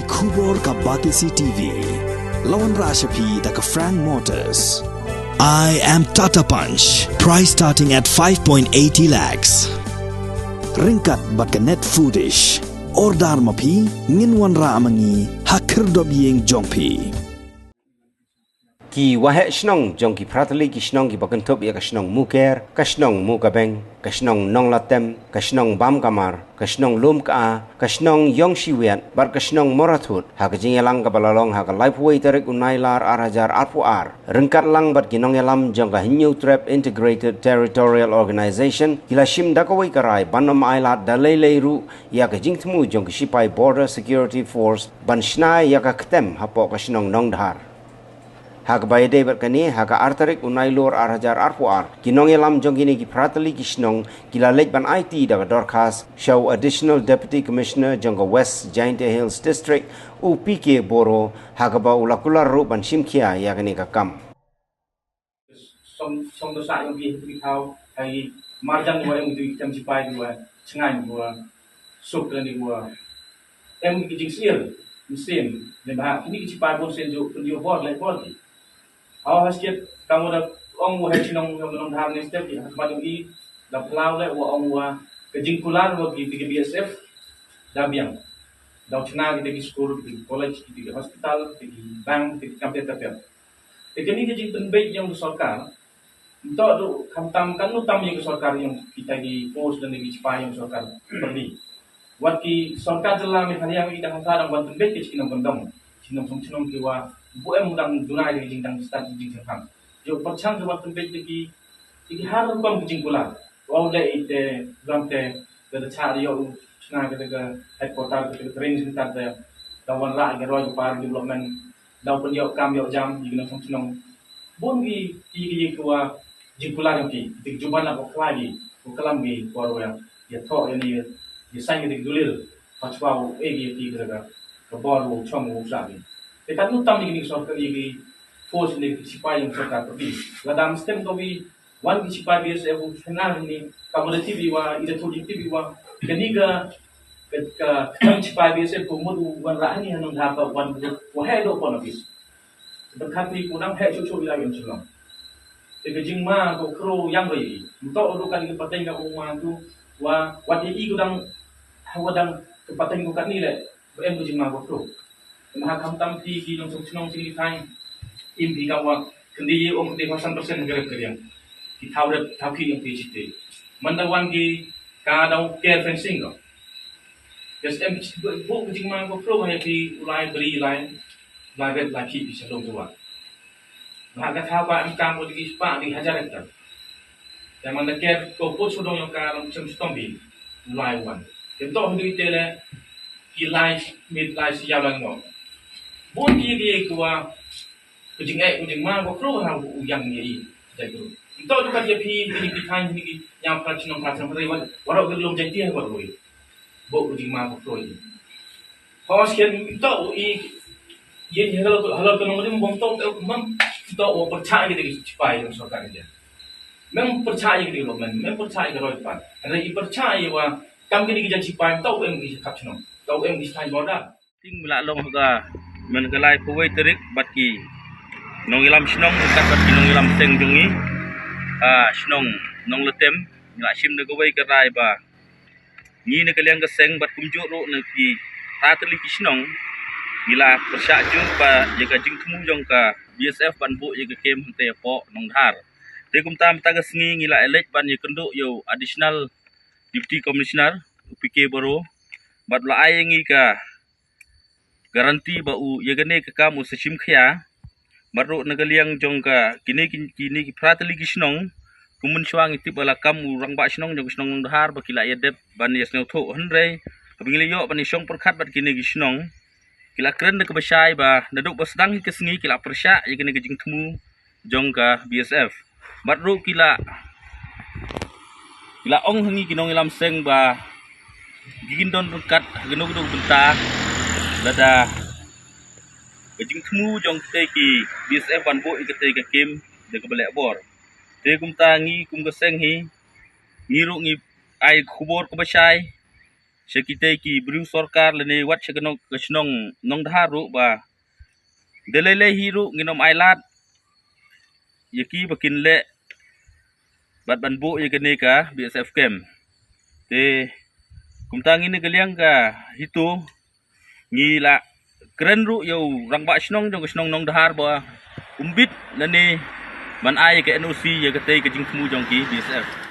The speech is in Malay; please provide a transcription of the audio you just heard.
Kubor ka Batisi TV. Lawan Rashapi da ka Frank Motors. I am Tata Punch. Price starting at 5.80 lakhs. Ringkat bat ka net foodish. Ordar mapi nginwan ra amangi hakir dobyeng jongpi. Ki wahe Shnong jong ki pratali ki Shnong ki bakentop ya ka Shnong muker, ka Shnong mukabeng, ka Shnong nonglatem, ka Shnong bam kamar, ka Shnong lum ka Shnong yong shiwet, bar ka Shnong morathut, ha ka jingelang ka balalong ha ka lifeway tarik unailar arajar arpuar. Rengkat lang bat ki nongelam jong ka Hinyu Trap Integrated Territorial Organization, kila shim dakawai karai banom ailat dalele ru ya ka Jingthmu jong ki Shipai Border Security Force ban shnai ya ka ktem hapo ka Shnong Nongdhar. Hak bayi debat kini hak artarik unailor arajar arpuar kinong elam jong kini ki pratali ki Shnong kila lej ban IT daga dorkas show additional deputy commissioner jong ka West Giant Hills district UPK Boro hak ba ulakular ru ban shimkia ya kini ka kam song dosa yang di kau hai marjang dua yang di jam cipai dua cengai dua suk dan dua em ki jingsil mesin dan bah ini ki cipai pun senju pendio bor lai bor Awak hasil kamu dah orang buat Shnong Nongdhar ni setiap hari macam ini dah pelau le orang buat kejingkulan buat kita BSF dah biang dah cina kita di sekolah di college di hospital di bank di kampung terpencil. Jadi ni kejing penbaik yang disorkan untuk tu kamtam kan utam yang disorkan yang kita di post dan di cipai yang disorkan pergi. Waktu disorkan jelah misalnya yang kita hantar dan penbaik kejing bendong Shnong kiwa buat mudang dunai di jingtang start di jingtang. Jo percang ke waktu beki har kom jingkulan. Wau le ite gamte ke cari yo sna ke headquarter ke training center de dawan la ke roy par development daw pen yo kam yo jam di Shnong. Bon ki kuwa jingkulan ki di juban la ko klagi ko kalam gi ko ya tho ni di sang di dulil pachwau egi ki ke bor wo chong wo sa ni. Kita nutam ni sorkan ni force ni sipai yang sorkan tapi ladam stem to bi one sipai BSF final ni community biwa ida tu TV biwa keniga ke sipai BSF mudu wan ra ni hanung ha ba wan wo he do pon office berkat ni kurang he cucu ila yang celong ke jingma ko kro yang bai to do kan ke pateng ka umma tu wa wati kurang hawadang ke pateng ko kan ni le em ko jingma ko kro Mahakam tampi ki nong Shnong sini kain impi kawa kendi om kendi 100% negara kerjaan ki thauki yang PCT mandawan ki ka dau care fencing ko yes em bu kejing ma ko pro ha ki ulai beri lai red laki di selong tua bahaka thau ba am kam ko di spa di hajar hektar dan manda care ko po sudong yang ka nong Shnong ulai wan kento hui tele ki lai mid lai si yalang no Bon dia kuwa kucing ma ko kro ha yang ni jadi tu. Itu juga dia pi kan ni yang Shnong rewan warok gelum jadi ha waroi. Bo kucing ma ko kro ni. Kos kian itu ye halo ke nomor ni bom tok mam itu percaya gitu cipai yang sorkan dia. Mem percaya gitu loh mem percaya ke roi pan. Ada percaya wa kam kini kita cipai tau em di kap Shnong. Tau em di stai border. Ting melalong ga men galai puwai terik batki nongilam Shnong ukat batki nongilam seng jungi Shnong nong letem ngila shim de gawai karai ba ni ne kaliang ke seng bat kumjuk ro ne ki tatli ki Shnong ngila Pyrshah ju ba jaga Jingthmu jong ka BSF ban bu jaga kem te po Nongdhar te kum tam ta ga sngi ngila elek ban ye kenduk yo additional deputy commissioner UPK Boro bat la ai ngi ka garanti bau ye gane ke kamu seshim khya baru nagaliang jongka kini ki pratali ki Shnong kumun swang itip ala kamu rang ba Shnong jong Shnong Nongdhar bakila ye dep ban yes no tho hanre abingli yo ban shong perkhat bat kini ki Shnong kila kren de ke besai ba naduk basdang ke sngi kila Pyrshah ye gane ke Jingthmu jongka BSF baru kila ong hangi kinong ilam seng ba gigindon perkat genug bentar lada Jingthmu jong te ki BSF ban bo ikate ka kem de ka belek bor te kum tangi kum ka seng hi ngiru ngi ai khubor ko basai Sekite ki beriu sorkar lene wat sekenok ke Shnong Nongdhar ru ba delele hiru nginom ailat yaki bakin le bat banbu ye kene ka BSF camp te kumtang ini kaliang ka hitu ngila keren ru yo rang ba Shnong jong Shnong Nongdhar ba umbit lene man ai ke NOC ye kate ke Jingthmu jong ki BSF